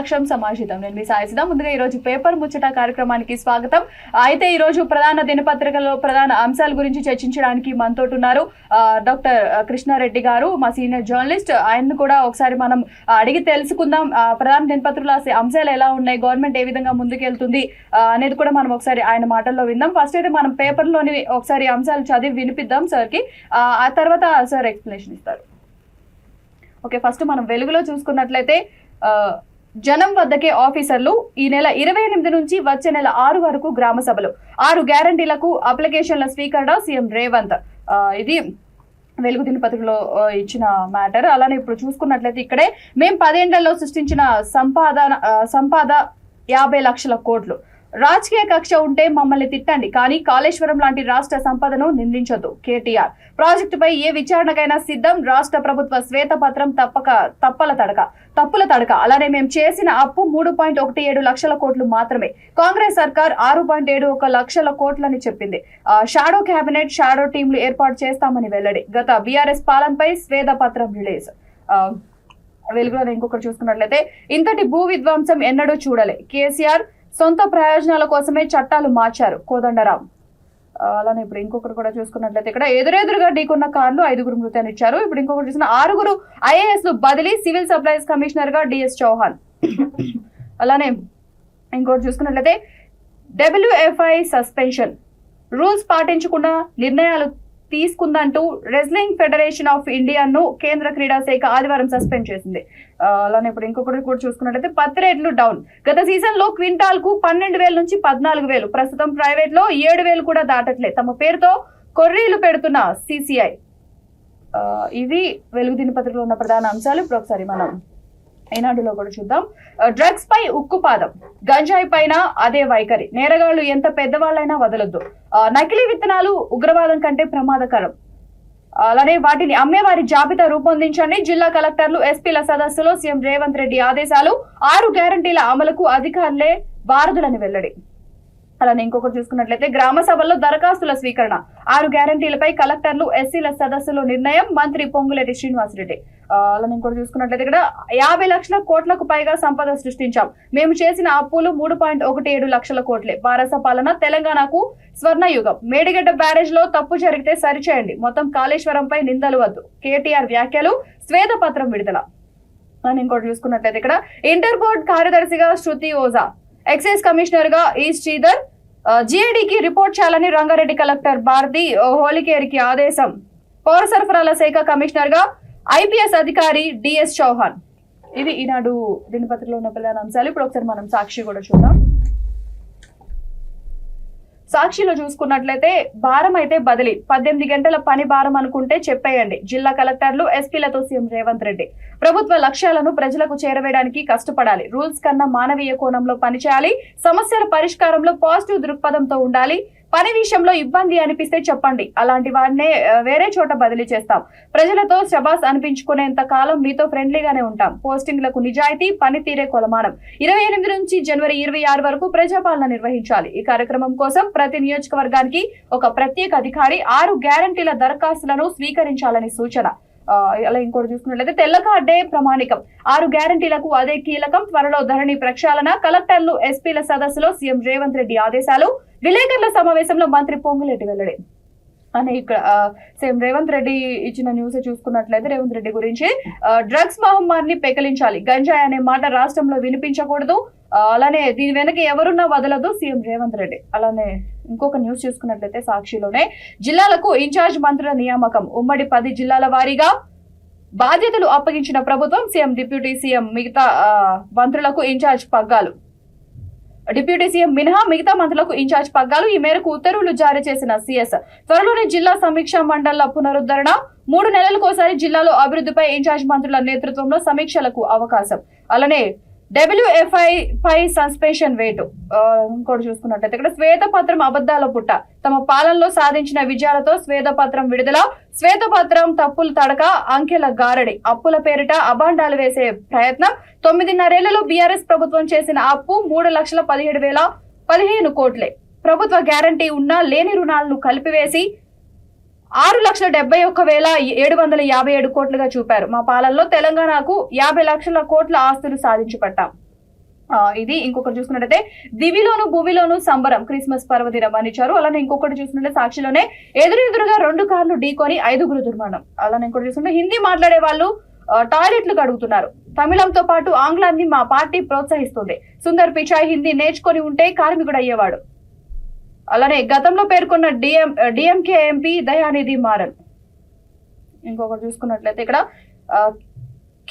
ప్రతిపక్షం సమాజితం. నేను మీ సాయిసిదా. ముందుగా ఈ రోజు పేపర్ ముచ్చట కార్యక్రమానికి స్వాగతం. అయితే ఈ రోజు ప్రధాన దినపత్రికలో ప్రధాన అంశాల గురించి చర్చించడానికి మనతోటి ఉన్నారు డాక్టర్ కృష్ణారెడ్డి గారు, మా సీనియర్ జర్నలిస్ట్. ఆయన్ని కూడా ఒకసారి మనం అడిగి తెలుసుకుందాం. ప్రధాన దినపత్రికల అంశాలు ఎలా ఉన్నాయి, గవర్నమెంట్ ఏ విధంగా ముందుకెళ్తుంది అనేది కూడా మనం ఒకసారి ఆయన మాటల్లో విందాం. ఫస్ట్ అయితే మనం పేపర్లోని ఒకసారి అంశాలు చదివి వినిపిద్దాం సార్కి. ఆ తర్వాత సార్ ఎక్స్ప్లెనేషన్ ఇస్తారు. ఓకే, ఫస్ట్ మనం వెలుగులో చూసుకున్నట్లయితే జనం వద్దకే ఆఫీసర్లు ఈ నెల 28 నుంచి వచ్చే నెల 6 వరకు గ్రామ సభలు, 6 గ్యారంటీలకు అప్లికేషన్ల స్వీకరణ సీఎం రేవంత్. ఇది వెలుగు దినపత్రికలో ఇచ్చిన మ్యాటర్. అలానే ఇప్పుడు చూసుకున్నట్లయితే ఇక్కడే మేము 10 ఏళ్లలో సృష్టించిన సంపాద 50 లక్షల కోట్లు. రాజకీయ కక్ష ఉంటే మమ్మల్ని తిట్టండి, కానీ కాళేశ్వరం లాంటి రాష్ట్ర సంపదను నిందించొద్దు. కేటీఆర్ ప్రాజెక్టుపై ఏ విచారణకైనా సిద్ధం. రాష్ట్ర ప్రభుత్వ శ్వేతపత్రం తప్పుల తడక. అలానే మేము చేసిన అప్పు 3.17 లక్షల కోట్లు మాత్రమే. కాంగ్రెస్ సర్కార్ 6.71 లక్షల కోట్లని చెప్పింది. షాడో కేబినెట్, షాడో టీంలు ఏర్పాటు చేస్తామని వెల్లడి. గత బీఆర్ఎస్ పాలనపై శ్వేతపత్రం రిలీజ్. వెలుగులో ఇంకొకటి చూసుకున్నట్లయితే ఇంతటి భూ విధ్వంసం ఎన్నడూ చూడలే. కేసీఆర్ సొంత ప్రయోజనాల కోసమే చట్టాలు మార్చారు. కోదండరాం. అలానే ఇప్పుడు ఇంకొకరు కూడా చూసుకున్నట్లయితే ఇక్కడ ఎదురెదురుగా ఢీకున్న కార్లు 5 మృతాన్ని ఇచ్చారు. ఇప్పుడు ఇంకొకటి చూసిన 6 IAS బదిలీ. సివిల్ సప్లైస్ కమిషనర్ గా డిఎస్ చౌహాన్. అలానే ఇంకొకటి చూసుకున్నట్లయితే WFI సస్పెన్షన్, రూల్స్ పాటించకుండా నిర్ణయాలు తీసుకుందంటూ రెజ్లింగ్ ఫెడరేషన్ ఆఫ్ ఇండియాను కేంద్ర క్రీడా శాఖ ఆదివారం సస్పెండ్ చేసింది. అలానే ఇప్పుడు ఇంకొకటి కూడా చూసుకున్నట్లయితే పత్తి రేట్లు డౌన్. గత సీజన్ లో క్వింటాల్ కు 12,000 నుంచి 14,000. ప్రస్తుతం ప్రైవేట్ లో 7,000 కూడా దాటట్లే. తమ పేరుతో కొర్రీలు పెడుతున్న CCI. ఇవి వెలుగు దినపత్రికలో ఉన్న ప్రధాన అంశాలు. ఇప్పుడు ఒకసారి మనం ఈనాడులో కూడా చూద్దాం. డ్రగ్స్ పై ఉక్కుపాదం, గంజాయి పైన అదే వైఖరి. నేరగాళ్లు ఎంత పెద్దవాళ్ళైనా వదలొద్దు. నకిలీ విత్తనాలు ఉగ్రవాదం కంటే ప్రమాదకరం. అలానే వాటిని అమ్మేవారి జాబితా రూపొందించండి. జిల్లా కలెక్టర్లు, ఎస్పీల సదస్సులో సీఎం రేవంత్ రెడ్డి ఆదేశాలు. 6 గ్యారంటీల అమలుకు అధికారులే వారధులని వెల్లడి. అలానే ఇంకొకటి చూసుకున్నట్లయితే గ్రామ సభల్లో దరఖాస్తుల స్వీకరణ. 6 గ్యారంటీలపై కలెక్టర్లు, ఎస్సీల సదస్సులో నిర్ణయం. మంత్రి పొంగులేటి శ్రీనివాసరెడ్డి. అలానే ఇంకోటి చూసుకున్నట్లయితే ఇక్కడ 50 లక్షల కోట్లకు పైగా సంపద సృష్టించాం. మేము చేసిన అప్పులు 3.17 లక్షల కోట్లే. వారస పాలన తెలంగాణకు స్వర్ణయుగం. మేడిగడ్డ బ్యారేజ్ లో తప్పు జరిగితే సరిచేయండి. మొత్తం కాళేశ్వరంపై నిందలు వద్దు. కేటీఆర్ వ్యాఖ్యలు. శ్వేతపత్రం విడుదల. అని ఇంకోటి చూసుకున్నట్లయితే ఇక్కడ ఇంటర్ బోర్డ్ కార్యదర్శిగా శృతి ఓజా, ఎక్సైజ్ కమిషనర్ గా ఈ శ్రీధర్. GADకి రిపోర్ట్ చేయాలని రంగారెడ్డి కలెక్టర్ భారతి హోలికేరికి ఆదేశం. పౌర సరఫరాల శాఖ కమిషనర్ గా IPS అధికారి డిఎస్ చౌహాన్. ఇది ఈనాడు దినపత్రికలో ఉన్న ప్రధాన అంశాలు. ఇప్పుడు ఒకసారి మనం సాక్షి కూడా చూద్దాం. సాక్షిలో చూసుకున్నట్లయితే భారం అయితే బదిలీ. 18 గంటల పని భారం అనుకుంటే చెప్పేయండి. జిల్లా కలెక్టర్లు, ఎస్పీలతో సీఎం రేవంత్ రెడ్డి. ప్రభుత్వ లక్ష్యాలను ప్రజలకు చేరవేయడానికి కష్టపడాలి. రూల్స్ కన్నా మానవీయ కోణంలో పనిచేయాలి. సమస్యల పరిష్కారంలో పాజిటివ్ దృక్పథంతో ఉండాలి. పని విషయంలో ఇబ్బంది అనిపిస్తే చెప్పండి, అలాంటి వారినే వేరే చోట బదిలీ చేస్తాం. ప్రజలతో శబాస్ అనిపించుకునేంత కాలం మీతో ఫ్రెండ్లీగానే ఉంటాం. పోస్టింగ్లకు నిజాయితీ, పనితీరే కొలమానం. 28 నుంచి జనవరి 26 వరకు ప్రజాపాలన నిర్వహించాలి. ఈ కార్యక్రమం కోసం ప్రతి నియోజకవర్గానికి ఒక ప్రత్యేక అధికారి 6 గ్యారంటీల దరఖాస్తులను స్వీకరించాలని సూచన. అలా ఇంకోటి చూసుకున్నట్లయితే తెల్ల కార్డే ప్రమాణికం. 6 గ్యారంటీలకు అదే కీలకం. త్వరలో ధరణి ప్రక్షాళన. కలెక్టర్లు, ఎస్పీల సదస్సులో సీఎం రేవంత్ రెడ్డి ఆదేశాలు. విలేకరుల సమావేశంలో మంత్రి పొంగులేటి వెల్లడి. అని ఇక్కడ సీఎం రేవంత్ రెడ్డి ఇచ్చిన న్యూస్ చూసుకున్నట్లయితే రేవంత్ రెడ్డి గురించి డ్రగ్స్ మహమ్మారిని పెకలించాలి. గంజాయి అనే మాట రాష్ట్రంలో వినిపించకూడదు. అలానే దీని వెనక ఎవరున్నా వదలదు సీఎం రేవంత్ రెడ్డి. అలానే ఇంకొక న్యూస్ చూసుకున్నట్లయితే సాక్షిలోనే జిల్లాలకు ఇన్ఛార్జ్ మంత్రుల నియామకం. ఉమ్మడి 10 జిల్లాల వారీగా బాధ్యతలు అప్పగించిన ప్రభుత్వం. సీఎం, డిప్యూటీ సీఎం మిగతా మంత్రులకు ఇన్ఛార్జ్ పగ్గాలు. డిప్యూటీ సీఎం మినహా మిగతా మంత్రులకు ఇన్ఛార్జ్ పగ్గాలు. ఈ మేరకు ఉత్తర్వులు జారీ చేసిన CS. త్వరలోనే జిల్లా సమీక్షా మండళ్ల పునరుద్ధరణ. 3 నెలలకోసారి జిల్లాలో అభివృద్ధిపై ఇన్ఛార్జ్ మంత్రుల నేతృత్వంలో సమీక్షలకు అవకాశం. అలానే WFI పై సస్పెన్షన్ వేటు. ఇంకోటి చూసుకున్నట్లయితే ఇక్కడ శ్వేతపత్రం అబద్ధాల పుట్ట. తమ పాలనలో సాధించిన విజయాలతో శ్వేతపత్రం విడుదల. శ్వేతపత్రం తప్పులు తడక, అంకెల గారడి. అప్పుల పేరిట అబాండాలు వేసే ప్రయత్నం. 9.5 ఏళ్లలో బీఆర్ఎస్ ప్రభుత్వం చేసిన అప్పు 3,17,015 కోట్లే. ప్రభుత్వ గ్యారంటీ ఉన్నా లేని రుణాలను కలిపివేసి 6,71,757 కోట్లుగా చూపారు. మా పాలనలో తెలంగాణకు 50 లక్షల కోట్ల ఆస్తులు సాధించి పట్టాం. ఇది ఇంకొకటి చూసుకున్నట్టయితే దివిలోను భూమిలోను సంబరం క్రిస్మస్ పర్వదినం అని ఇచ్చారు. అలానే ఇంకొకటి చూసుకుంటే సాక్షిలోనే ఎదురుగా 2 కార్లు ఢీకొని 5గురు దుర్మరణం. అలానే ఇంకోటి చూసుకుంటే హిందీ మాట్లాడే వాళ్ళు టాయిలెట్లు కడుగుతున్నారు. తమిళంతో పాటు ఆంగ్లాన్ని మా పార్టీ ప్రోత్సహిస్తుంది. సుందర్ పిచాయ్ హిందీ నేర్చుకొని ఉంటే కార్మికుడు అయ్యేవాడు. అలానే గతంలో పేర్కొన్న డిఎంకే ఎంపీ దయానిధి మారన్. ఇంకొకటి చూసుకున్నట్లయితే ఇక్కడ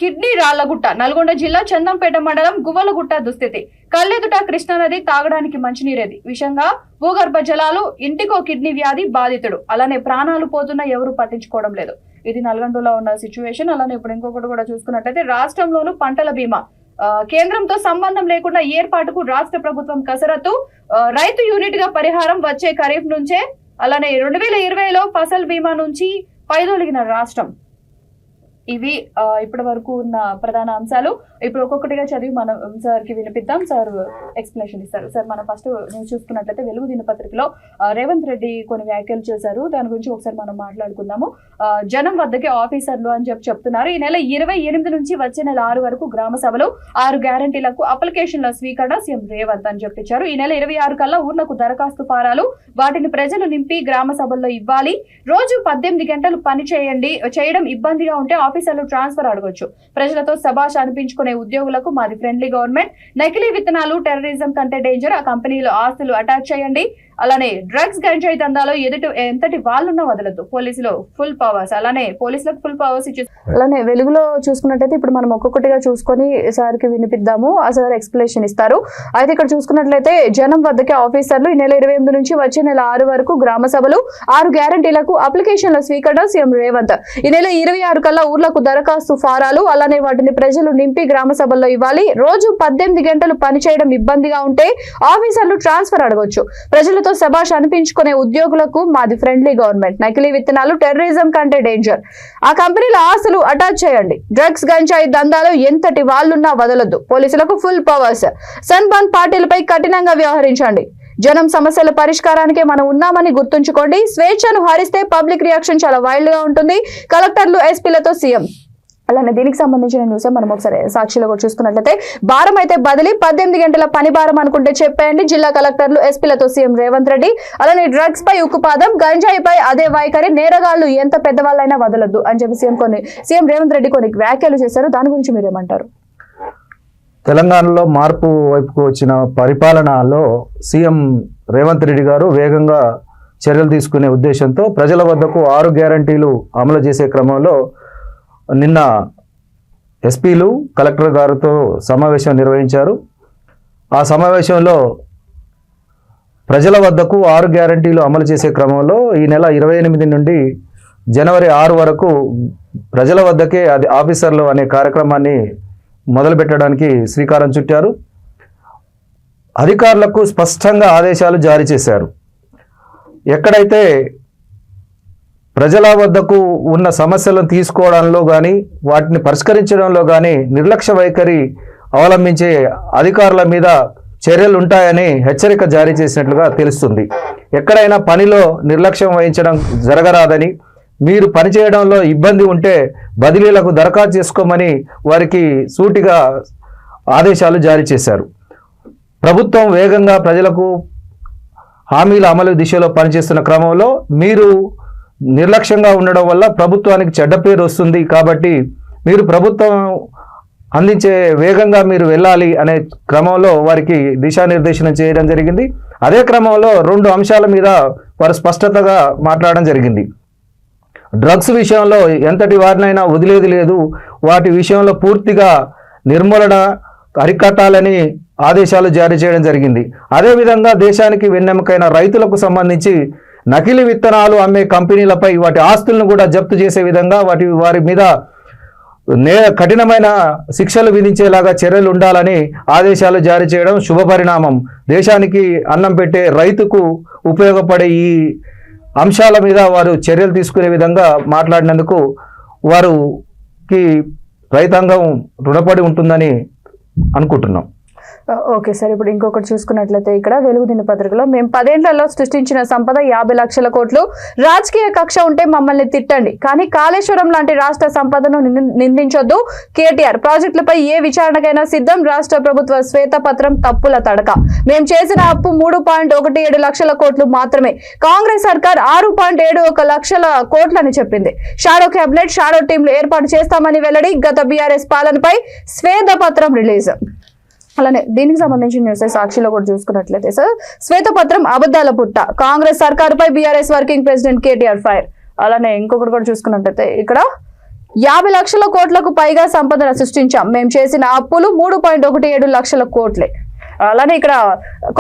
కిడ్నీ రాళ్లగుట్ట నల్గొండ జిల్లా చందంపేట మండలం గువ్వలగుట్ట దుస్థితి. కళ్ళెదుట కృష్ణానది తాగడానికి మంచినీరేది విషంగా భూగర్భ జలాలు, ఇంటికో కిడ్నీ వ్యాధి బాధితుడు. అలానే ప్రాణాలు పోతున్నా ఎవరు పట్టించుకోవడం లేదు. ఇది నల్గొండలో ఉన్న సిచ్యువేషన్. అలానే ఇప్పుడు ఇంకొకటి కూడా చూసుకున్నట్లయితే రాష్ట్రంలోనూ పంటల బీమా కేంద్రంతో సంబంధం లేకుండా ఏర్పాటుకు రాష్ట్ర ప్రభుత్వం కసరత్తు. రైతు యూనిట్ గా పరిహారం వచ్చే ఖరీఫ్ నుంచే. అలానే 2020లో ఫసల్ బీమా నుంచి పైదొలిగిన రాష్ట్రం. ఇవి ఇప్పటి వరకు ఉన్న ప్రధాన అంశాలు. ఇప్పుడు ఒక్కొక్కటిగా చదివి మనం సార్ కి వినిపిద్దాం. సార్ ఎక్స్ప్లెనేషన్ ఇస్తారు. సార్ మనం ఫస్ట్ న్యూస్ చూసుకున్నట్లయితే వెలుగు దినపత్రికలో రేవంత్ రెడ్డి కొన్ని వ్యాఖ్యలు చేశారు. దాని గురించి ఒకసారి మనం మాట్లాడుకుందాము. జనం వద్దకి ఆఫీసర్లు అని చెప్తున్నారు. ఈ నెల 28 నుంచి వచ్చే నెల 6 వరకు గ్రామ సభలు, 6 గ్యారంటీలకు అప్లికేషన్ల స్వీకరణ సీఎం రేవంత్ అని చెప్పిచ్చారు. ఈ నెల 26 కల్లా ఊర్లకు దరఖాస్తు ఫారాలు, వాటిని ప్రజలు నింపి గ్రామ సభల్లో ఇవ్వాలి. రోజు 18 గంటలు పని చేయడం ఇబ్బందిగా ఉంటే ఆఫీసర్లు ట్రాన్స్ఫర్ అడగొచ్చు. ప్రజలతో శభాష్ అనిపించుకునే ఉద్యోగులకు మాది ఫ్రెండ్లీ గవర్నమెంట్. నకిలీ విత్తనాలు టెర్రరిజం కంటే డేంజర్. ఆ కంపెనీలో ఆస్తులు అటాచ్ చేయండి. అలానే డ్రగ్స్ గంజాయి దందాలో ఎంతటి వాళ్ళున్నా వదలద్దు. పోలీసులకు ఫుల్ పవర్స్ ఇచ్చి. అలానే వెలుగులో చూసుకున్నట్టయితే ఇప్పుడు మనం ఒక్కొక్కటిగా చూసుకొని సార్ కి వినిపిద్దాము. ఆ సార్ ఎక్స్ప్లెనేషన్ ఇస్తారు. అయితే ఇక్కడ చూసుకున్నట్లయితే జనం వద్దకి ఆఫీసర్లు ఈ నెల 28 నుంచి వచ్చే నెల 6 వరకు గ్రామ సభలు, 6 గ్యారంటీలకు అప్లికేషన్ల స్వీకరణ సీఎం రేవంత్. ఈ నెల 26 కల్లా ఊర్లకు దరఖాస్తు ఫారాలు, అలానే వాటిని ప్రజలు నింపి గ్రామ సభల్లో ఇవ్వాలి. రోజు 18 గంటలు పని చేయడం ఇబ్బందిగా ఉంటే ఆఫీసర్లు ట్రాన్స్ఫర్ అడగొచ్చు. ప్రజలతో శభాష్ అనిపించుకునే ఉద్యోగులకు మాది ఫ్రెండ్లీ గవర్నమెంట్. నకిలీ విత్తనాలు టెర్రరిజం కంటే డేంజర్. ఆ కంపెనీల ఆస్తులు అటాచ్ చేయండి. డ్రగ్స్ గంజాయి దందాలు ఎంతటి వాళ్ళున్నా వదలొద్దు. పోలీసులకు ఫుల్ పవర్స్. సన్బర్న్ పార్టీలపై కఠినంగా వ్యవహరించండి. జనం సమస్యల పరిష్కారానికే మనం ఉన్నామని గుర్తుంచుకోండి. స్వేచ్ఛను హరిస్తే పబ్లిక్ రియాక్షన్ చాలా వైల్డ్ గా ఉంటుంది. కలెక్టర్లు, ఎస్పీలతో సీఎం. అలానే దీనికి సంబంధించిన న్యూస్ మనం ఒకసారి సాక్షిలో కూడా చూసుకున్నట్లయితే భారం అయితే బదిలీ, 18 గంటల పని భారం అనుకుంటే చెప్పేయండి. జిల్లా కలెక్టర్లు, ఎస్పీలతో సీఎం రేవంత్ రెడ్డి. అలానే డ్రగ్స్ పై ఉక్కుపాదం, గంజాయిపై అదే వైఖరి. నేరగాళ్లు ఎంత పెద్దవాళ్ళైనా వదలొద్దు అని చెప్పి సీఎం రేవంత్ రెడ్డి కొన్ని వ్యాఖ్యలు చేశారు. దాని గురించి మీరేమంటారు? తెలంగాణలో మార్పు వైపుకు వచ్చిన పరిపాలనలో సీఎం రేవంత్ రెడ్డి గారు వేగంగా చర్యలు తీసుకునే ఉద్దేశంతో ప్రజల వద్దకు 6 గ్యారంటీలు అమలు చేసే క్రమంలో నిన్న ఎస్పీలు కలెక్టర్ గారితో సమావేశం నిర్వహించారు. ఆ సమావేశంలో ప్రజల వద్దకు 6 గ్యారంటీలు అమలు చేసే క్రమంలో ఈ నెల 28 నుండి జనవరి 6 వరకు ప్రజల వద్దకే అది ఆఫీసర్లు అనే కార్యక్రమాన్ని మొదలుపెట్టడానికి శ్రీకారం చుట్టారు. అధికారులకు స్పష్టంగా ఆదేశాలు జారీ చేశారు. ఎక్కడైతే ప్రజల వద్దకు ఉన్న సమస్యలను తీసుకోవడంలో కానీ వాటిని పరిష్కరించడంలో కానీ నిర్లక్ష్య వైఖరి అవలంబించే అధికారుల మీద చర్యలు ఉంటాయని హెచ్చరిక జారీ చేసినట్లుగా తెలుస్తుంది. ఎక్కడైనా పనిలో నిర్లక్ష్యం వహించడం జరగరాదని, మీరు పనిచేయడంలో ఇబ్బంది ఉంటే బదిలీలకు దరఖాస్తు చేసుకోమని వారికి సూటిగా ఆదేశాలు జారీ చేశారు. ప్రభుత్వం వేగంగా ప్రజలకు హామీల అమలు దిశలో పనిచేస్తున్న క్రమంలో మీరు నిర్లక్ష్యంగా ఉండడం వల్ల ప్రభుత్వానికి చెడ్డ పేరు వస్తుంది. కాబట్టి మీరు ప్రభుత్వం అందించే వేగంగా మీరు వెళ్ళాలి అనే క్రమంలో వారికి దిశానిర్దేశనం చేయడం జరిగింది. అదే క్రమంలో 2 అంశాల మీద వారు స్పష్టతగా మాట్లాడడం జరిగింది. డ్రగ్స్ విషయంలో ఎంతటి వారినైనా వదిలేది లేదు. వాటి విషయంలో పూర్తిగా నిర్మూలన అరికట్టాలని ఆదేశాలు జారీ చేయడం జరిగింది. అదేవిధంగా దేశానికి వెన్నెముకైన రైతులకు సంబంధించి నకిలీ విత్తనాలు అమ్మే కంపెనీలపై వాటి ఆస్తులను కూడా జప్తు చేసే విధంగా వారి మీద కఠినమైన శిక్షలు విధించేలాగా చర్యలు ఉండాలని ఆదేశాలు జారీ చేయడం శుభపరిణామం. దేశానికి అన్నం పెట్టే రైతుకు ఉపయోగపడే ఈ అంశాల మీద వారు చర్యలు తీసుకునే విధంగా మాట్లాడినందుకు వారికి రైతాంగం రుణపడి ఉంటుందని అనుకుంటున్నాం. ఓకే సార్, ఇప్పుడు ఇంకొకటి చూసుకున్నట్లయితే ఇక్కడ వెలుగు దినపత్రికలో మేము 10 ఏళ్లలో సృష్టించిన సంపద 50 లక్షల కోట్లు, రాజకీయ కక్ష ఉంటే మమ్మల్ని తిట్టండి కానీ కాళేశ్వరం లాంటి రాష్ట్ర సంపదను నిందించొద్దు. కేటీఆర్ ప్రాజెక్టులపై ఏ విచారణకైనా సిద్ధం. రాష్ట్ర ప్రభుత్వ శ్వేతపత్రం తప్పుల తడక. మేము చేసిన అప్పు 3.17 లక్షల కోట్లు మాత్రమే. కాంగ్రెస్ సర్కార్ 6.71 లక్షల కోట్లని చెప్పింది. షాడో కేబినెట్, షాడో టీంలు ఏర్పాటు చేస్తామని వెల్లడి. గత బీఆర్ఎస్ పాలనపై శ్వేతపత్రం రిలీజ్. అలానే దీనికి సంబంధించిన న్యూస్ సాక్షిలో కూడా చూసుకున్నట్లయితే సార్, శ్వేతపత్రం అబద్ధాల పుట్ట, కాంగ్రెస్ సర్కారుపై BRS working president KTR fire. అలానే ఇంకొకటి కూడా చూసుకున్నట్లయితే ఇక్కడ 50 లక్షల కోట్లకు పైగా సంపదన సృష్టించాం. మేము చేసిన అప్పులు 3.17 లక్షల కోట్లే. అలానే ఇక్కడ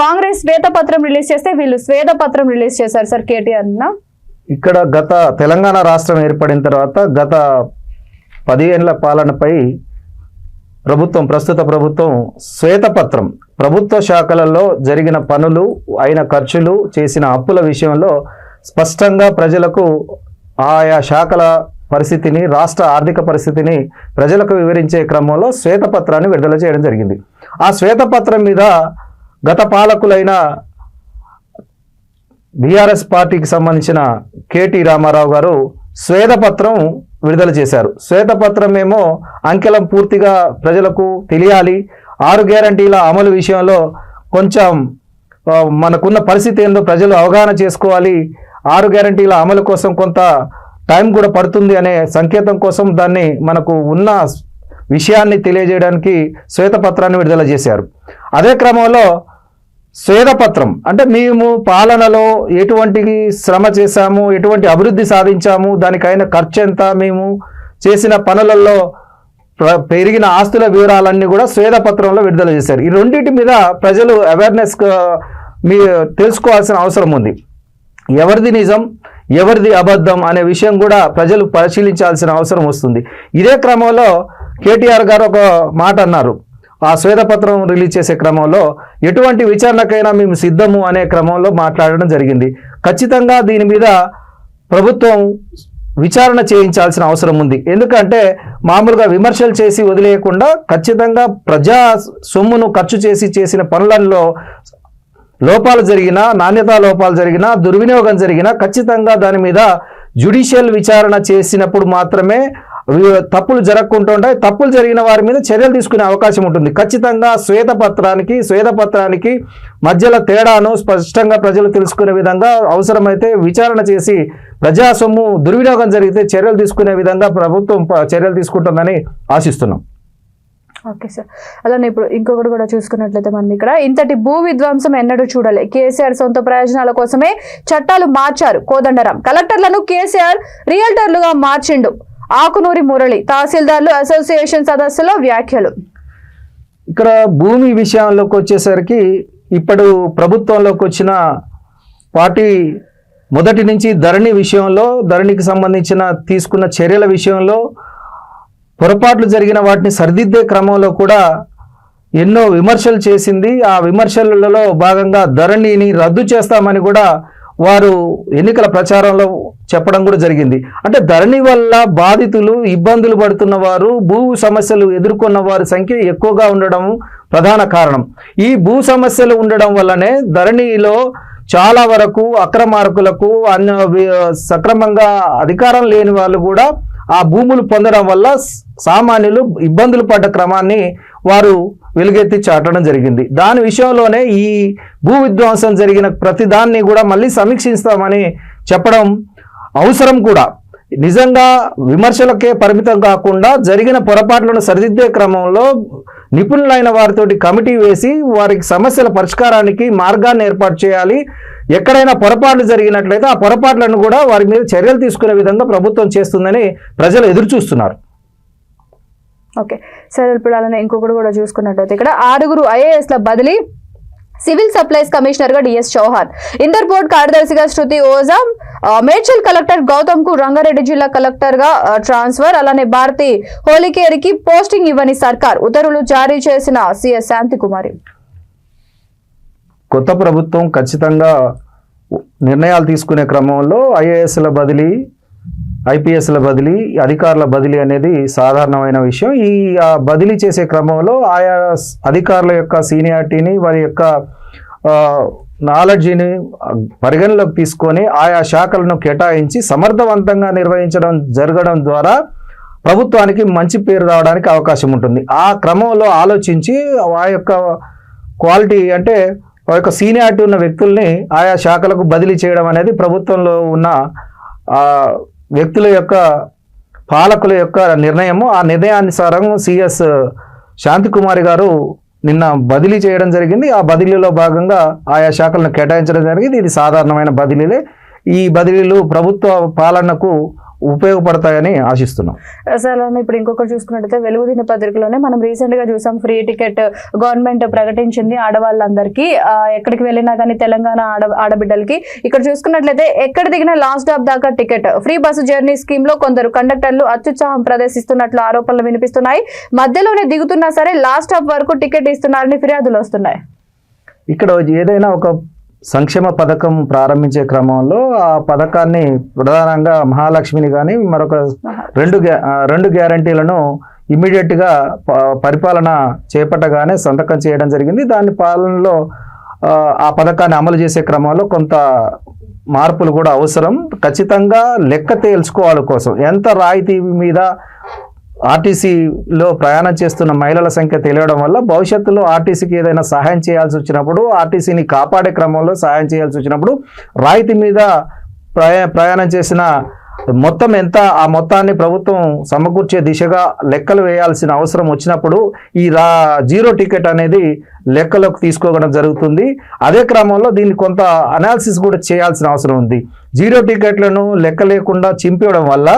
కాంగ్రెస్ శ్వేతపత్రం రిలీజ్ చేస్తే వీళ్ళు శ్వేతపత్రం రిలీజ్ చేశారు సార్ కేటీఆర్. ఇక్కడ గత తెలంగాణ రాష్ట్రం ఏర్పడిన తర్వాత గత 10 ఏళ్ల పాలనపై ప్రస్తుత ప్రభుత్వం శ్వేతపత్రం, ప్రభుత్వ శాఖలలో జరిగిన పనులు, అయిన ఖర్చులు, చేసిన అప్పుల విషయంలో స్పష్టంగా ప్రజలకు ఆయా శాఖల పరిస్థితిని, రాష్ట్ర ఆర్థిక పరిస్థితిని ప్రజలకు వివరించే క్రమంలో శ్వేతపత్రాన్ని విడుదల చేయడం జరిగింది. ఆ శ్వేతపత్రం మీద గత పాలకులైన బీఆర్ఎస్ పార్టీకి సంబంధించిన కేటీ రామారావు గారు శ్వేతపత్రం విడుదల చేశారు. శ్వేతపత్రం ఏమో అంకెలం పూర్తిగా ప్రజలకు తెలియాలి, 6 గ్యారంటీల అమలు విషయంలో కొంచెం మనకున్న పరిస్థితి ఏందో ప్రజలు అవగాహన చేసుకోవాలి, 6 గ్యారంటీల అమలు కోసం కొంత టైం కూడా పడుతుంది అనే సంకేతం కోసం దాన్ని మనకు ఉన్న విషయాన్ని తెలియజేయడానికి శ్వేతపత్రాన్ని విడుదల చేశారు. అదే క్రమంలో శ్వేతపత్రం అంటే మేము పాలనలో ఎటువంటి శ్రమ చేశాము, ఎటువంటి అభివృద్ధి సాధించాము, దానికైన ఖర్చు ఎంత, మేము చేసిన పనులలో పెరిగిన ఆస్తుల వివరాలన్నీ కూడా శ్వేతపత్రంలో విడుదల చేశారు. ఈ రెండింటి మీద ప్రజలు అవేర్నెస్ తెలుసుకోవాల్సిన అవసరం ఉంది. ఎవరిది నిజం, ఎవరిది అబద్ధం అనే విషయం కూడా ప్రజలు పరిశీలించాల్సిన అవసరం వస్తుంది. ఇదే క్రమంలో కేటీఆర్ గారు ఒక మాట అన్నారు. ఆ శ్వేతపత్రం రిలీజ్ చేసే క్రమంలో ఎటువంటి విచారణకైనా మేము సిద్ధము అనే క్రమంలో మాట్లాడడం జరిగింది. ఖచ్చితంగా దీని మీద ప్రభుత్వం విచారణ చేయించాల్సిన అవసరం ఉంది. ఎందుకంటే మామూలుగా విమర్శలు చేసి వదిలేయకుండా ఖచ్చితంగా ప్రజా సొమ్మును ఖర్చు చేసి చేసిన పనులలో లోపాలు జరిగినా, నాణ్యతా లోపాలు జరిగినా, దుర్వినియోగం జరిగినా ఖచ్చితంగా దాని మీద జ్యుడిషియల్ విచారణ చేసినప్పుడు మాత్రమే తప్పులు జరగకుండా తప్పులు జరిగిన వారి మీద చర్యలు తీసుకునే అవకాశం ఉంటుంది. ఖచ్చితంగా శ్వేతపత్రానికి మధ్యలో తేడాను స్పష్టంగా ప్రజలు తెలుసుకునే విధంగా అవసరమైతే విచారణ చేసి ప్రజా సొమ్ము దుర్వినియోగం జరిగితే చర్యలు తీసుకునే విధంగా ప్రభుత్వం చర్యలు తీసుకుంటుందని ఆశిస్తున్నాం. ఓకే సార్, అలానే ఇప్పుడు ఇంకొకటి కూడా చూసుకున్నట్లయితే మనం ఇక్కడ ఇంతటి భూ విధ్వంసం ఎన్నడూ చూడలే. కేసీఆర్ సొంత ప్రయోజనాల కోసమే చట్టాలు మార్చారు. కోదండరాం కలెక్టర్లను కేసీఆర్ రియల్టర్లుగా మార్చిండు. ఆకునూరి మురళి తహసీల్దార్లు అసోసియేషన్ సదస్సులో వ్యాఖ్యలు. ఇక్కడ భూమి విషయంలోకి వచ్చేసరికి ఇప్పుడు ప్రభుత్వంలోకి వచ్చిన పార్టీ మొదటి నుంచి ధరణి విషయంలో, ధరణికి సంబంధించిన తీసుకున్న చర్యల విషయంలో పొరపాట్లు జరిగిన వాటిని సరిదిద్దే క్రమంలో కూడా ఎన్నో విమర్శలు చేసింది. ఆ విమర్శలలో భాగంగా ధరణిని రద్దు చేస్తామని కూడా వారు ఎన్నికల ప్రచారంలో చెప్పడం కూడా జరిగింది. అంటే ధరణి వల్ల బాధితులు, ఇబ్బందులు పడుతున్న వారు, భూ సమస్యలు ఎదుర్కొన్న వారి సంఖ్య ఎక్కువగా ఉండడం ప్రధాన కారణం. ఈ భూ సమస్యలు ఉండడం వల్లనే ధరణిలో చాలా వరకు అక్రమార్కులకు, సక్రమంగా అధికారం లేని వాళ్ళు కూడా ఆ భూములు పొందడం వల్ల సామాన్యులు ఇబ్బందులు పడ్డ క్రమాన్ని వారు వెలుగెత్తి చాటడం జరిగింది. దాని విషయంలోనే ఈ భూ విధ్వంసం జరిగిన ప్రతిదాన్ని కూడా మళ్ళీ సమీక్షిస్తామని చెప్పడం అవసరం కూడా. నిజంగా విమర్శలకే పరిమితం కాకుండా జరిగిన పొరపాట్లను సరిదిద్దే క్రమంలో నిపుణులైన వారితోటి కమిటీ వేసి వారికి సమస్యల పరిష్కారానికి మార్గాన్ని ఏర్పాటు చేయాలి. ఎక్కడైనా పొరపాట్లు జరిగినట్లయితే ఆ పొరపాట్లను కూడా వారి మీద చర్యలు తీసుకునే విధంగా ప్రభుత్వం చేస్తుందని ప్రజలు ఎదురు చూస్తున్నారు. ఓకే సార్, ఇప్పుడు అలానే ఇంకొకటి కూడా చూసుకున్నట్లయితే ఇక్కడ 6 ఐఏఎస్ల బదిలీ. సివిల్ సప్లైస్ కమిషనర్ గా డిఎస్ చౌహాన్, ఇంటర్పోర్ట్ కార్యదర్శిగా శృతి ఓజా, మేడ్చల్ కలెక్టర్ గౌతమ్ కు రంగారెడ్డి జిల్లా కలెక్టర్ గా ట్రాన్స్ఫర్. అలానే భారతి హోలికేరికి పోస్టింగ్ ఇవ్వని సర్కార్, ఉత్తర్వులు జారీ చేసిన సిఎస్ శాంతికుమారి. కొత్త ప్రభుత్వం ఖచ్చితంగా నిర్ణయాలు తీసుకునే క్రమంలో ఐఏఎస్ల బదిలీ ఐపీఎస్ల బదిలీ, అధికారుల బదిలీ అనేది సాధారణమైన విషయం. ఈ బదిలీ చేసే క్రమంలో ఆయా అధికారుల యొక్క సీనియారిటీని, వారి యొక్క నాలెడ్జిని పరిగణలోకి తీసుకొని ఆయా శాఖలను కేటాయించి సమర్థవంతంగా జరగడం ద్వారా ప్రభుత్వానికి మంచి పేరు రావడానికి అవకాశం ఉంటుంది. ఆ క్రమంలో ఆలోచించి ఆ యొక్క క్వాలిటీ అంటే ఆ యొక్క సీనియారిటీ ఉన్న వ్యక్తుల్ని ఆయా శాఖలకు బదిలీ చేయడం అనేది ప్రభుత్వంలో ఉన్న వ్యక్తుల యొక్క పాలకుల యొక్క నిర్ణయము. ఆ నిర్ణయానుసారం సిఎస్ శాంతికుమారి గారు నిన్న బదిలీ చేయడం జరిగింది. ఆ బదిలీలో భాగంగా ఆయా శాఖలను కేటాయించడం జరిగింది. ఇది సాధారణమైన బదిలీలే. ఈ బదిలీలు ప్రభుత్వ పాలనకు ఉపయోగపడతాయని ఆశిస్తున్నాం. సార్ ఇప్పుడు ఇంకొకటి చూసుకున్నట్టయితే వెలుగు దినపత్రికలోనే మనం రీసెంట్ గా చూసాం, ఫ్రీ టికెట్ గవర్నమెంట్ ప్రకటించింది ఆడవాళ్ళందరికీ. ఎక్కడికి వెళ్ళినా కానీ తెలంగాణ ఆడబిడ్డలకి ఇక్కడ చూసుకున్నట్లయితే ఎక్కడ దిగినా లాస్ట్ స్టాప్ దాకా ticket, free bus journey scheme లో కొందరు కండక్టర్లు అత్యుత్సాహం ప్రదర్శిస్తున్నట్లు ఆరోపణలు వినిపిస్తున్నాయి. మధ్యలోనే దిగుతున్నా సరే లాస్ట్ స్టాప్ వరకు టికెట్ ఇస్తున్నారని ఫిర్యాదులు వస్తున్నాయి. ఇక్కడ ఏదైనా ఒక సంక్షేమ పథకం ప్రారంభించే క్రమంలో ఆ పథకాన్ని ప్రధానంగా మహాలక్ష్మిని కానీ మరొక రెండు గ్యారంటీలను ఇమ్మీడియట్గా పరిపాలన చేపట్టగానే సంతకం చేయడం జరిగింది. దాని పాలనలో ఆ పథకాన్ని అమలు చేసే క్రమంలో కొంత మార్పులు కూడా అవసరం. ఖచ్చితంగా లెక్క తేల్చుకోవాలి కోసం ఎంత రాయితీ మీద ఆర్టీసీలో ప్రయాణం చేస్తున్న మహిళల సంఖ్య తెలియడం వల్ల భవిష్యత్తులో ఆర్టీసీకి ఏదైనా సహాయం చేయాల్సి వచ్చినప్పుడు, ఆర్టీసీని కాపాడే క్రమంలో సహాయం చేయాల్సి వచ్చినప్పుడు రాయితీ మీద ప్రయాణం చేసిన మొత్తం ఎంత, ఆ మొత్తాన్ని ప్రభుత్వం సమకూర్చే దిశగా లెక్కలు వేయాల్సిన అవసరం వచ్చినప్పుడు ఈ జీరో టికెట్ అనేది లెక్కలోకి తీసుకోవడం జరుగుతుంది. అదే క్రమంలో దీన్ని కొంత అనాలిసిస్ కూడా చేయాల్సిన అవసరం ఉంది. జీరో టికెట్లను లెక్క లేకుండా చింపేయడం వల్ల,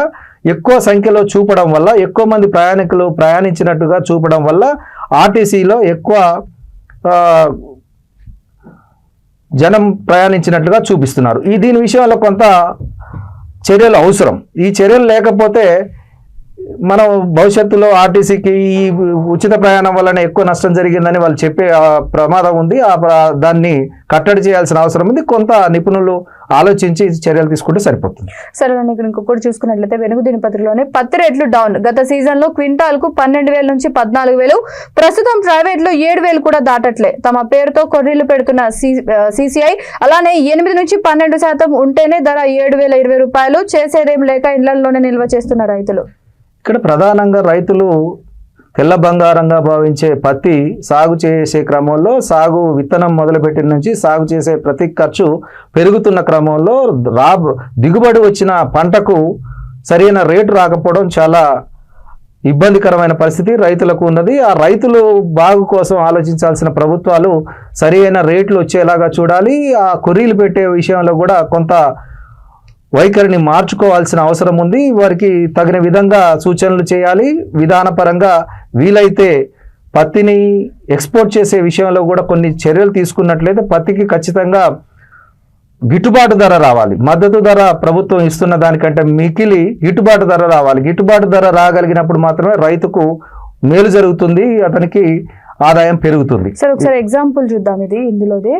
ఎక్కువ సంఖ్యలో చూపడం వల్ల, ఎక్కువ మంది ప్రయాణికులు ప్రయాణించినట్టుగా చూపడం వల్ల ఆర్టీసీలో ఎక్కువ జనం ప్రయాణించినట్లుగా చూపిస్తున్నారు. దీని విషయంలో కొంత చర్యలు అవసరం. ఈ చర్యలు లేకపోతే మనం భవిష్యత్తులో ఆర్టీసీకి ఈ ఉచిత ప్రయాణం వలన ఎక్కువ నష్టం జరిగిందని వాళ్ళు చెప్పే ప్రమాదం ఉంది. దాన్ని కట్టడి చేయాల్సిన అవసరం ఉంది. కొంత నిపుణులు ఆలోచించి చర్యలు తీసుకుంటే సరిపోతుంది. సరే, ఇక్కడ ఇంకొకటి చూసుకున్నట్లయితే వెలుగు దినపత్రికలోనే పత్తి రేట్లు డౌన్. గత సీజన్ లో క్వింటాల్ కు 12,000 నుంచి 14,000, ప్రస్తుతం ప్రైవేట్ లో 7,000 కూడా దాటట్లే. తమ పేరుతో కొర్రీలు పెడుతున్న CCI అలానే 8 నుంచి 12% ఉంటేనే ధర 7,020 రూపాయలు. చేసేదేం లేక ఇళ్లలోనే నిల్వ చేస్తున్న రైతులు. ఇక్కడ ప్రధానంగా రైతులు తెల్ల బంగారంగా భావించే పత్తి సాగు చేసే క్రమంలో, సాగు విత్తనం మొదలుపెట్టిన నుంచి సాగు చేసే ప్రతి ఖర్చు పెరుగుతున్న క్రమంలో దిగుబడి వచ్చిన పంటకు సరైన రేటు రాకపోవడం చాలా ఇబ్బందికరమైన పరిస్థితి రైతులకు ఉన్నది. ఆ రైతులు బాగు కోసం ఆలోచించాల్సిన ప్రభుత్వాలు సరైన రేట్లు వచ్చేలాగా చూడాలి. ఆ కొర్రీలు పెట్టే విషయంలో కూడా కొంత వైఖరిని మార్చుకోవాల్సిన అవసరం ఉంది. వారికి తగిన విధంగా సూచనలు చేయాలి. విధానపరంగా వీలైతే పత్తిని ఎక్స్పోర్ట్ చేసే విషయంలో కూడా కొన్ని చర్యలు తీసుకున్నట్లయితే పత్తికి ఖచ్చితంగా గిట్టుబాటు ధర రావాలి. మద్దతు ధర ప్రభుత్వం ఇస్తున్న దానికంటే మికిలి గిట్టుబాటు ధర రావాలి. గిట్టుబాటు ధర రాగలిగినప్పుడు మాత్రమే రైతుకు మేలు జరుగుతుంది, అతనికి ఆదాయం పెరుగుతుంది. సార్ ఒకసారి ఎగ్జాంపుల్ చూద్దాం. ఇందులోది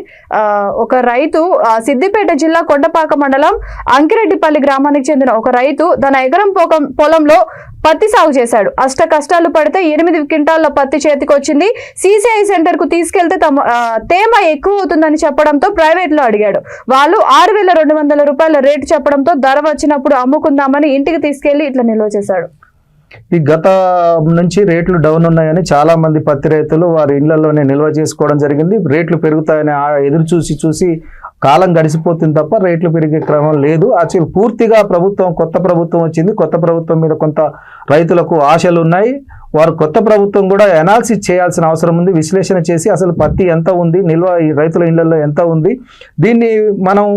ఒక రైతు సిద్దిపేట జిల్లా కొండపాక మండలం అంకిరెడ్డిపల్లి గ్రామానికి చెందిన ఒక రైతు తన ఎకరం పొలంలో పత్తి సాగు చేశాడు. అష్ట కష్టాలు పడితే 8 క్వింటాల్లో పత్తి చేతికి వచ్చింది. CCI సెంటర్ కు తీసుకెళ్తే తేమ ఎక్కువ అవుతుందని చెప్పడంతో ప్రైవేట్ లో అడిగాడు. వాళ్ళు 6,200 రూపాయల రేటు చెప్పడంతో ధర వచ్చినప్పుడు అమ్ముకుందామని ఇంటికి తీసుకెళ్లి ఇట్లా నిల్వ చేశాడు. ఈ గత నుంచి రేట్లు డౌన్ ఉన్నాయని చాలా మంది పత్తి రైతులు వారి ఇళ్లలోనే నిల్వ చేసుకోవడం జరిగింది. రేట్లు పెరుగుతాయని ఎదురు చూసి కాలం గడిచిపోతుంది తప్ప రేట్లు పెరిగే క్రమం లేదు. యాక్చువల్ పూర్తిగా కొత్త ప్రభుత్వం వచ్చింది. కొత్త ప్రభుత్వం మీద కొంత రైతులకు ఆశలు ఉన్నాయి. వారు కొత్త ప్రభుత్వం కూడా అనాలిసిస్ చేయాల్సిన అవసరం ఉంది. విశ్లేషణ చేసి అసలు పత్తి ఎంత ఉంది, నిల్వ ఈ రైతుల ఇళ్లలో ఎంత ఉంది, దీన్ని మనం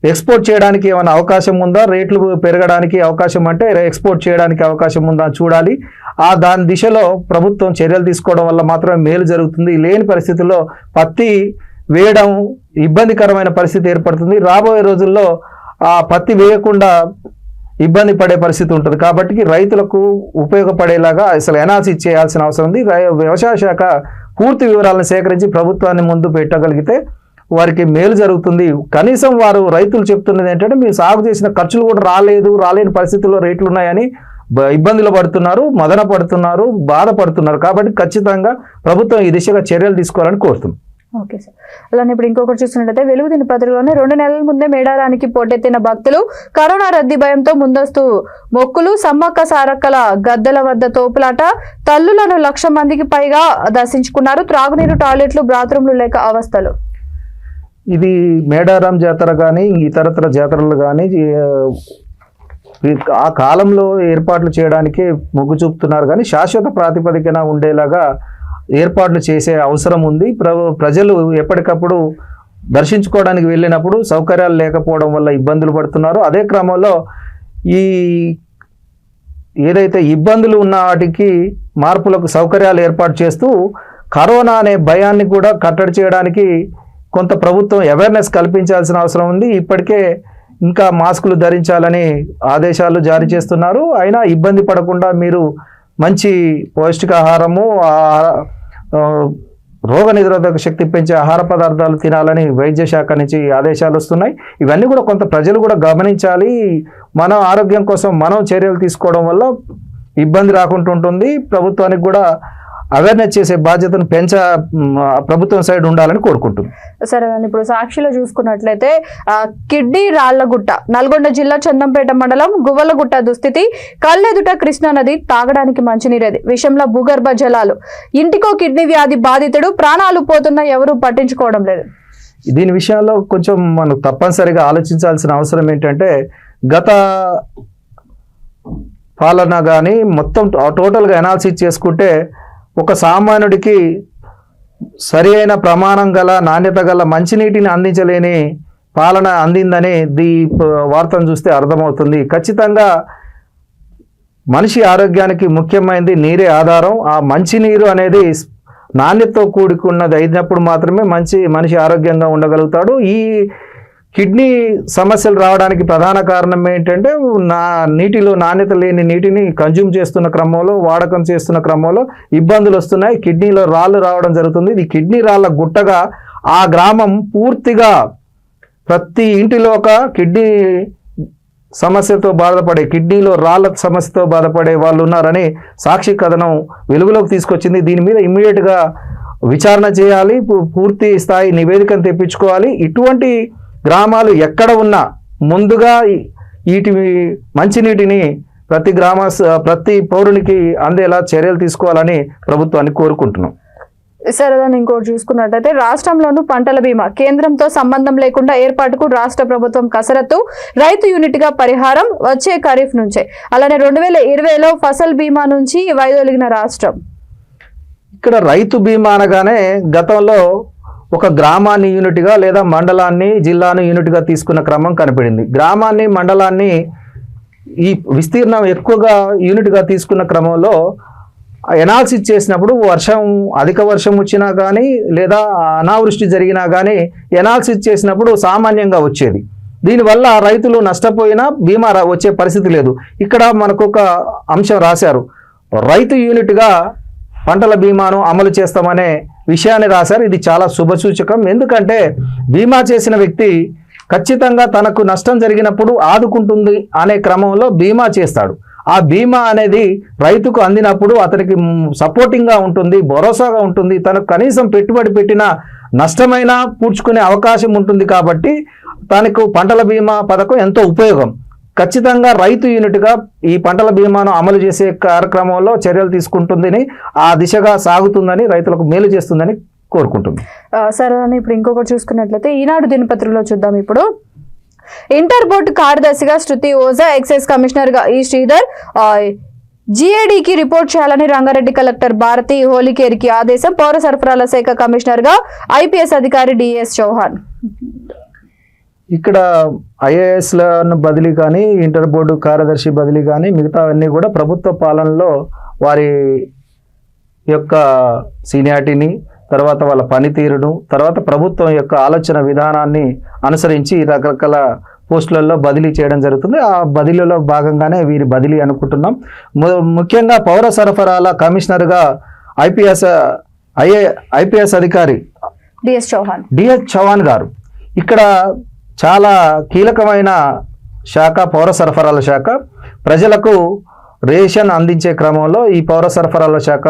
ఎక్స్పోర్ట్ చేయడానికి ఏమైనా అవకాశం ఉందా, రేట్లు పెరగడానికి అవకాశం అంటే ఎక్స్పోర్ట్ చేయడానికి అవకాశం ఉందా చూడాలి. దాని దిశలో ప్రభుత్వం చర్యలు తీసుకోవడం వల్ల మాత్రమే మేలు జరుగుతుంది. లేని పరిస్థితుల్లో పత్తి వేయడం ఇబ్బందికరమైన పరిస్థితి ఏర్పడుతుంది. రాబోయే రోజుల్లో ఆ పత్తి వేయకుండా ఇబ్బంది పడే పరిస్థితి ఉంటుంది. కాబట్టి రైతులకు ఉపయోగపడేలాగా అసలు అనాలిసిస్ చేయాల్సిన అవసరం ఉంది. వ్యవసాయ శాఖ పూర్తి వివరాలను సేకరించి ప్రభుత్వాన్ని ముందు పెట్టగలిగితే వారికి మేలు జరుగుతుంది. కనీసం వారు రైతులు చెప్తున్నది ఏంటంటే మేము సాగు చేసిన ఖర్చులు కూడా రాలేని పరిస్థితుల్లో రేట్లు ఉన్నాయని ఇబ్బందులు పడుతున్నారు, మదన పడుతున్నారు, బాధపడుతున్నారు. కాబట్టి ఖచ్చితంగా ప్రభుత్వం ఈ దిశగా చర్యలు తీసుకోవాలని కోరుతున్నాం. Okay sir. అలానే ఇప్పుడు ఇంకొకటి చూస్తున్నట్టయితే వెలుగు దినపత్రికలోనే 2 నెలల ముందే మేడారానికి పోటెత్తిన భక్తులు కరోనా రద్దీ భయంతో ముందస్తు మొక్కులు, సమ్మక్క సారక్కల గద్దెల వద్ద తోపులాట, తల్లులను 1,00,000 మందికి పైగా దర్శించుకున్నారు. త్రాగునీరు, టాయిలెట్లు, బాత్రూంలు లేక అవస్థలు. ఇది మేడారం జాతర కానీ ఇతరతర జాతరలు కానీ ఆ కాలంలో ఏర్పాట్లు చేయడానికి మొగ్గు చూపుతున్నారు కానీ శాశ్వత ప్రాతిపదికన ఉండేలాగా ఏర్పాట్లు చేసే అవసరం ఉంది. ప్రజలు ఎప్పటికప్పుడు దర్శించుకోవడానికి వెళ్ళినప్పుడు సౌకర్యాలు లేకపోవడం వల్ల ఇబ్బందులు పడుతున్నారు. అదే క్రమంలో ఈ ఏదైతే ఇబ్బందులు ఉన్న వాటికి మార్పులకు సౌకర్యాలు ఏర్పాటు చేస్తూ కరోనా అనే భయాన్ని కూడా కట్టడి చేయడానికి కొంత ప్రభుత్వం అవేర్నెస్ కల్పించాల్సిన అవసరం ఉంది. ఇప్పటికే ఇంకా మాస్కులు ధరించాలని ఆదేశాలు జారీ చేస్తున్నారు. అయినా ఇబ్బంది పడకుండా మీరు మంచి పౌష్టికాహారము, రోగ నిరోధక శక్తి పెంచే ఆహార పదార్థాలు తినాలని వైద్య శాఖ నుంచి ఆదేశాలు వస్తున్నాయి. ఇవన్నీ కూడా కొంత ప్రజలు కూడా గమనించాలి. మన ఆరోగ్యం కోసం మనం చర్యలు తీసుకోవడం వల్ల ఇబ్బంది రాకుండా ఉంటుంది. ప్రభుత్వానికి కూడా అవేర్నెస్ చేసే బాధ్యతను ప్రభుత్వం సైడ్ ఉండాలని కోరుకుంటుంది. సరే, ఇప్పుడు సాక్షిలో చూసుకున్నట్లయితే కిడ్నీ రాళ్లగుట్ట, నల్గొండ జిల్లా చందంపేట మండలం గువ్వలగుట్ట దుస్థితి. కళ్ళెదుట కృష్ణా నది, తాగడానికి మంచినీరేది, విషంలో భూగర్భ జలాలు. ఇంటికో కిడ్నీ వ్యాధి బాధితుడు, ప్రాణాలు పోతున్నా ఎవరూ పట్టించుకోవడం లేదు. దీని విషయాల్లో కొంచెం మనం తప్పనిసరిగా ఆలోచించాల్సిన అవసరం ఏంటంటే గత పాలన కానీ మొత్తం టోటల్గా అనాలిసిస్ చేసుకుంటే ఒక సామాన్యుడికి సరి అయిన ప్రమాణం గల, నాణ్యత గల మంచినీటిని అందించలేని పాలన అందిందని వార్తను చూస్తే అర్థమవుతుంది. ఖచ్చితంగా మనిషి ఆరోగ్యానికి ముఖ్యమైనది నీరే ఆధారం. ఆ మంచినీరు అనేది నాణ్యతతో కూడుకున్నది అయినప్పుడు మాత్రమే మనిషి ఆరోగ్యంగా ఉండగలుగుతాడు. ఈ కిడ్నీ సమస్యలు రావడానికి ప్రధాన కారణం ఏంటంటే నీటిలో నాణ్యత లేని నీటిని కన్జ్యూమ్ చేస్తున్న క్రమంలో, వాడకం చేస్తున్న క్రమంలో ఇబ్బందులు వస్తున్నాయి. కిడ్నీలో రాళ్ళు రావడం జరుగుతుంది. ఇది కిడ్నీ రాళ్ళ గుట్టగా ఆ గ్రామం పూర్తిగా ప్రతి ఇంటిలో ఒక కిడ్నీ సమస్యతో బాధపడే, కిడ్నీలో రాళ్ళ సమస్యతో బాధపడే వాళ్ళు ఉన్నారని సాక్షి కథనం వెలుగులోకి తీసుకొచ్చింది. దీని మీద ఇమ్మీడియట్గా విచారణ చేయాలి, పూర్తి స్థాయి నివేదికను తెప్పించుకోవాలి. ఇటువంటి గ్రామాలు ఎక్కడ ఉన్నా ముందుగా వీటి మంచినీటిని ప్రతి పౌరునికి అందేలా చర్యలు తీసుకోవాలని ప్రభుత్వాన్ని కోరుకుంటున్నాం. సరే, ఇంకోటి చూసుకున్నట్టయితే రాష్ట్రంలోనూ పంటల బీమా కేంద్రంతో సంబంధం లేకుండా ఏర్పాటుకు రాష్ట్ర ప్రభుత్వం కసరత్తు. రైతు యూనిట్ గా పరిహారం వచ్చే ఖరీఫ్ నుంచే. అలానే 2020లో ఫసల్ బీమా నుంచి వైదొలిగిన రాష్ట్రం. ఇక్కడ రైతు బీమా అనగానే గతంలో ఒక గ్రామాన్ని యూనిట్గా లేదా మండలాన్ని, జిల్లాను యూనిట్గా తీసుకున్న క్రమం కనపడింది. గ్రామాన్ని, మండలాన్ని ఈ విస్తీర్ణం ఎక్కువగా యూనిట్గా తీసుకున్న క్రమంలో ఎనాలిసిస్ చేసినప్పుడు అధిక వర్షం వచ్చినా కానీ లేదా అనావృష్టి జరిగినా కానీ ఎనాలిసిస్ చేసినప్పుడు సామాన్యంగా వచ్చేది. దీనివల్ల రైతులు నష్టపోయినా బీమా వచ్చే పరిస్థితి లేదు. ఇక్కడ మనకు ఒక అంశం రాశారు, రైతు యూనిట్గా పంటల బీమాను అమలు చేస్తామనే విషయాన్ని రాశారు. ఇది చాలా శుభసూచకం. ఎందుకంటే బీమా చేసిన వ్యక్తి ఖచ్చితంగా తనకు నష్టం జరిగినప్పుడు ఆదుకుంటుంది అనే క్రమంలో బీమా చేస్తాడు. ఆ బీమా అనేది రైతుకు అందినప్పుడు అతనికి సపోర్టింగ్గా ఉంటుంది, భరోసాగా ఉంటుంది. తనకు కనీసం పెట్టుబడి పెట్టిన నష్టమైనా పూడ్చుకునే అవకాశం ఉంటుంది. కాబట్టి తనకు పంటల బీమా పథకం ఎంతో ఉపయోగం. ఖచ్చితంగా రైతు యూనిట్గా ఈ పంటల బీమాను అమలు చేసే కార్యక్రమంలో చర్యలు తీసుకుంటుందని, ఆ దిశగా సాగుతుందని, రైతులకు మేలు చేస్తుందని కోరుకుంటుంది. సరే, ఇప్పుడు ఇంకొకటి చూసుకున్నట్లయితే ఈనాడు దినపత్రికలో చూద్దాం. ఇప్పుడు ఇంటర్ బోర్డు కార్యదర్శిగా శృతి ఓజా, ఎక్సైజ్ కమిషనర్ గా ఈ శ్రీధర్, జిఏడికి రిపోర్ట్ చేయాలని రంగారెడ్డి కలెక్టర్ భారతి హోలికేరికి ఆదేశం. పౌర సరఫరాల శాఖ కమిషనర్ గా ఐపీఎస్ అధికారి డిఎస్ చౌహాన్. ఇక్కడ ఐఏఎస్లను బదిలీ కానీ, ఇంటర్ బోర్డు కార్యదర్శి బదిలీ కానీ మిగతావన్నీ కూడా ప్రభుత్వ పాలనలో వారి యొక్క సీనియారిటీని, తర్వాత వాళ్ళ పనితీరును, తర్వాత ప్రభుత్వం యొక్క ఆలోచన విధానాన్ని అనుసరించి రకరకాల పోస్టులలో బదిలీ చేయడం జరుగుతుంది. ఆ బదిలీలో భాగంగానే వీరి బదిలీ అనుకుంటున్నాం. ముఖ్యంగా పౌర సరఫరాల కమిషనర్గా ఐపీఎస్ అధికారి డిఎస్ చౌహాన్ గారు ఇక్కడ చాలా కీలకమైన శాఖ పౌర సరఫరాల శాఖ. ప్రజలకు రేషన్ అందించే క్రమంలో ఈ పౌర సరఫరాల శాఖ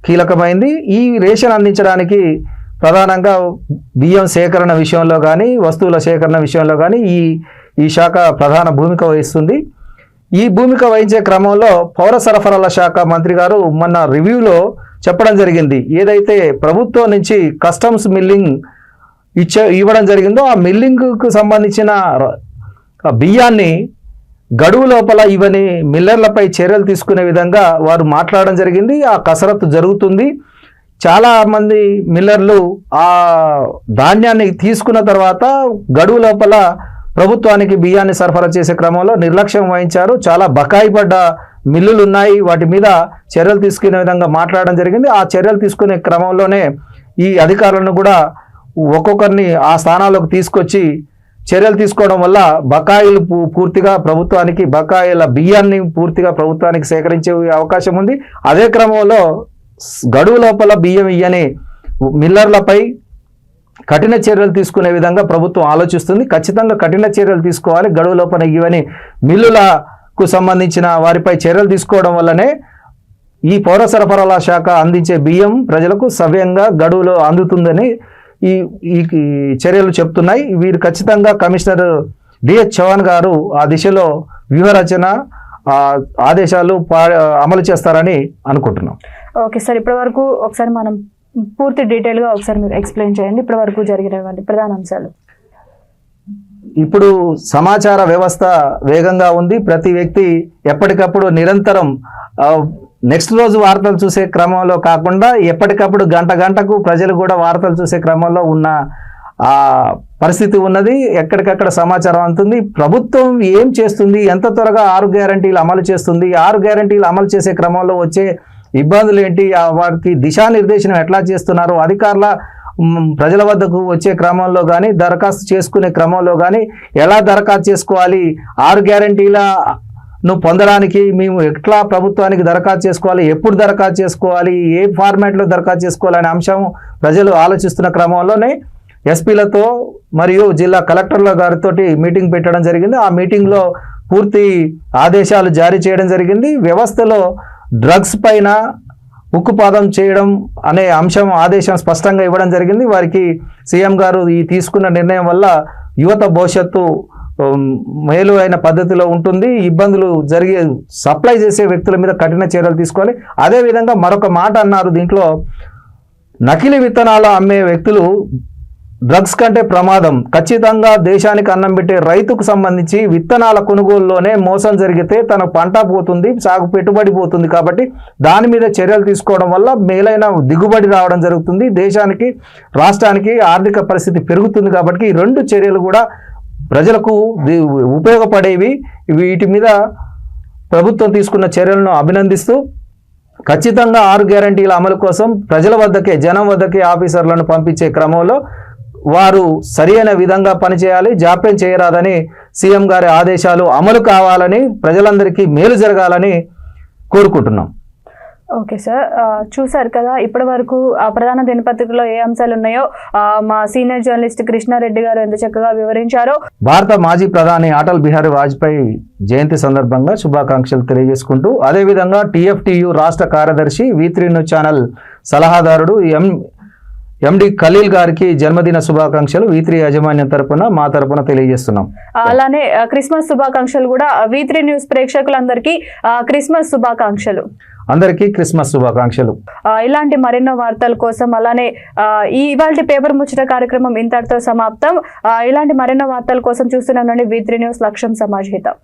కీలకమైంది. ఈ రేషన్ అందించడానికి ప్రధానంగా బియ్యం సేకరణ విషయంలో కానీ వస్తువుల సేకరణ విషయంలో కానీ ఈ శాఖ ప్రధాన భూమిక వహిస్తుంది. ఈ భూమిక వహించే క్రమంలో పౌర సరఫరాల శాఖ మంత్రి గారు మొన్న రివ్యూలో చెప్పడం జరిగింది, ఏదైతే ప్రభుత్వం నుంచి కస్టమ్స్ మిల్లింగ్ ఇవ్వడం జరిగిందో ఆ మిల్లింగ్కు సంబంధించిన బియ్యాన్ని గడువు లోపల ఇవని మిల్లర్లపై చర్యలు తీసుకునే విధంగా వారు మాట్లాడడం జరిగింది. ఆ కసరత్తు జరుగుతుంది. చాలామంది మిల్లర్లు ఆ ధాన్యాన్ని తీసుకున్న తర్వాత గడువు లోపల ప్రభుత్వానికి బియ్యాన్ని సరఫరా చేసే క్రమంలో నిర్లక్ష్యం వహించారు. చాలా బకాయి పడ్డ మిల్లులు ఉన్నాయి, వాటి మీద చర్యలు తీసుకునే విధంగా మాట్లాడడం జరిగింది. ఆ చర్యలు తీసుకునే క్రమంలోనే ఈ అధికారులను కూడా ఒక్కొక్కరిని ఆ స్థానాల్లోకి తీసుకొచ్చి చర్యలు తీసుకోవడం వల్ల బకాయిలు పూర్తిగా ప్రభుత్వానికి, బకాయిల బియ్యాన్ని పూర్తిగా ప్రభుత్వానికి సేకరించే అవకాశం ఉంది. అదే క్రమంలో గడువు లోపల బియ్యం ఇయ్యని మిల్లర్లపై కఠిన చర్యలు తీసుకునే విధంగా ప్రభుత్వం ఆలోచిస్తుంది. ఖచ్చితంగా కఠిన చర్యలు తీసుకోవాలి. గడువు లోపల ఇవ్వని మిల్లులకు సంబంధించిన వారిపై చర్యలు తీసుకోవడం వల్లనే ఈ పౌర సరఫరాల శాఖ అందించే బియ్యం ప్రజలకు సవ్యంగా గడువులో అందుతుందని ఈ చర్యలు చెప్తున్నాయి. వీరు ఖచ్చితంగా కమిషనర్ డిఎస్ చౌహాన్ గారు ఆ దిశలో వ్యూహరచన ఆదేశాలు అమలు చేస్తారని అనుకుంటున్నాం. ఓకే సార్, ఇప్పటి వరకు ఒకసారి మనం పూర్తి డీటెయిల్గా ఒకసారి మీరు ఎక్స్ప్లెయిన్ చేయండి ఇప్పటి వరకు జరిగినటువంటి ప్రధాన అంశాలు. ఇప్పుడు సమాచార వ్యవస్థ వేగంగా ఉంది. ప్రతి వ్యక్తి ఎప్పటికప్పుడు నిరంతరం నెక్స్ట్ రోజు వార్తలు చూసే క్రమంలో కాకుండా ఎప్పటికప్పుడు గంటకు ప్రజలు కూడా వార్తలు చూసే క్రమంలో ఉన్న ఆ పరిస్థితి ఉన్నది. ఎక్కడికక్కడ సమాచారం అందుతుంది. ప్రభుత్వం ఏం చేస్తుంది, ఎంత త్వరగా 6 గ్యారంటీలు అమలు చేస్తుంది, 6 గ్యారంటీలు అమలు చేసే క్రమంలో వచ్చే ఇబ్బందులు ఏంటి, వారికి దిశానిర్దేశనం ఎట్లా చేస్తున్నారు, అధికారుల ప్రజల వద్దకు వచ్చే క్రమంలో కానీ దరఖాస్తు చేసుకునే క్రమంలో కానీ ఎలా దరఖాస్తు చేసుకోవాలి, 6 గ్యారంటీలను పొందడానికి మేము ఎట్లా ప్రభుత్వానికి దరఖాస్తు చేసుకోవాలి, ఎప్పుడు దరఖాస్తు చేసుకోవాలి, ఏ ఫార్మాట్లో దరఖాస్తు చేసుకోవాలి అనే అంశం ప్రజలు ఆలోచిస్తున్న క్రమంలోనే ఎస్పీలతో మరియు జిల్లా కలెక్టర్ల గారితో మీటింగ్ పెట్టడం జరిగింది. ఆ మీటింగ్లో పూర్తి ఆదేశాలు జారీ చేయడం జరిగింది. వ్యవస్థలో డ్రగ్స్ పైన ఉక్కుపాదం చేయడం అనే అంశం ఆదేశం స్పష్టంగా ఇవ్వడం జరిగింది. వారికి సీఎం గారు ఈ తీసుకున్న నిర్ణయం వల్ల యువత భవిష్యత్తు మేలు అయిన పద్ధతిలో ఉంటుంది. ఇబ్బందులు జరిగే సప్లై చేసే వ్యక్తుల మీద కఠిన చర్యలు తీసుకోవాలి. అదేవిధంగా మరొక మాట అన్నారు దీంట్లో, నకిలీ విత్తనాలు అమ్మే వ్యక్తులు డ్రగ్స్ కంటే ప్రమాదం. ఖచ్చితంగా దేశానికి అన్నం పెట్టే రైతుకు సంబంధించి విత్తనాల కొనుగోలులోనే మోసం జరిగితే తన పంట పోతుంది, సాగు పెట్టుబడి పోతుంది. కాబట్టి దాని మీద చర్యలు తీసుకోవడం వల్ల మేలైన దిగుబడి రావడం జరుగుతుంది. దేశానికి, రాష్ట్రానికి ఆర్థిక పరిస్థితి పెరుగుతుంది. కాబట్టి ఈ 2 చర్యలు కూడా ప్రజలకు ఉపయోగపడేవి. వీటి మీద ప్రభుత్వం తీసుకున్న చర్యలను అభినందిస్తూ ఖచ్చితంగా 6 గ్యారంటీల అమలు కోసం ప్రజల వద్దకే, జనం వద్దకే ఆఫీసర్లను పంపించే క్రమంలో వారు సరైన విధంగా పనిచేయాలి, జాప్యం చేయరాదని సీఎం గారి ఆదేశాలు అమలు కావాలని, ప్రజలందరికీ మేలు జరగాలని కోరుకుంటున్నాం. ఓకే సార్, చూసారు కదా ఇప్పటి వరకు ప్రధాన దినపత్రికలో ఏ అంశాలు ఉన్నాయో మా సీనియర్ జర్నలిస్ట్ కృష్ణారెడ్డి గారు ఎంత చక్కగా వివరించారో. భారత మాజీ ప్రధాని అటల్ బిహారీ వాజ్పేయి జయంతి సందర్భంగా శుభాకాంక్షలు తెలియజేసుకుంటూ, అదేవిధంగా టీఎఫ్టీయు రాష్ట్ర కార్యదర్శి V3 న్యూస్ ఛానల్ సలహాదారుడు ఎండి ఖలీల్ గారికి జన్మదిన శుభాకాంక్షలు V3 యాజమాన్యం తరపున, మా తరపున తెలియజేస్తున్నాం. అలానే క్రిస్మస్ శుభాకాంక్షలు కూడా V3 న్యూస్ ప్రేక్షకులందరికీ క్రిస్మస్ శుభాకాంక్షలు. అందరికీ క్రిస్మస్ శుభాకాంక్షలు. ఇలాంటి మరెన్నో వార్తల కోసం, అలానే ఇవాల్టి పేపర్ ముచ్చట కార్యక్రమం ఇంతటితో సమాప్తం. ఇలాంటి మరెన్నో వార్తల కోసం చూస్తున్నానండి V3 న్యూస్, లక్ష్యం సమాజ్ హితం.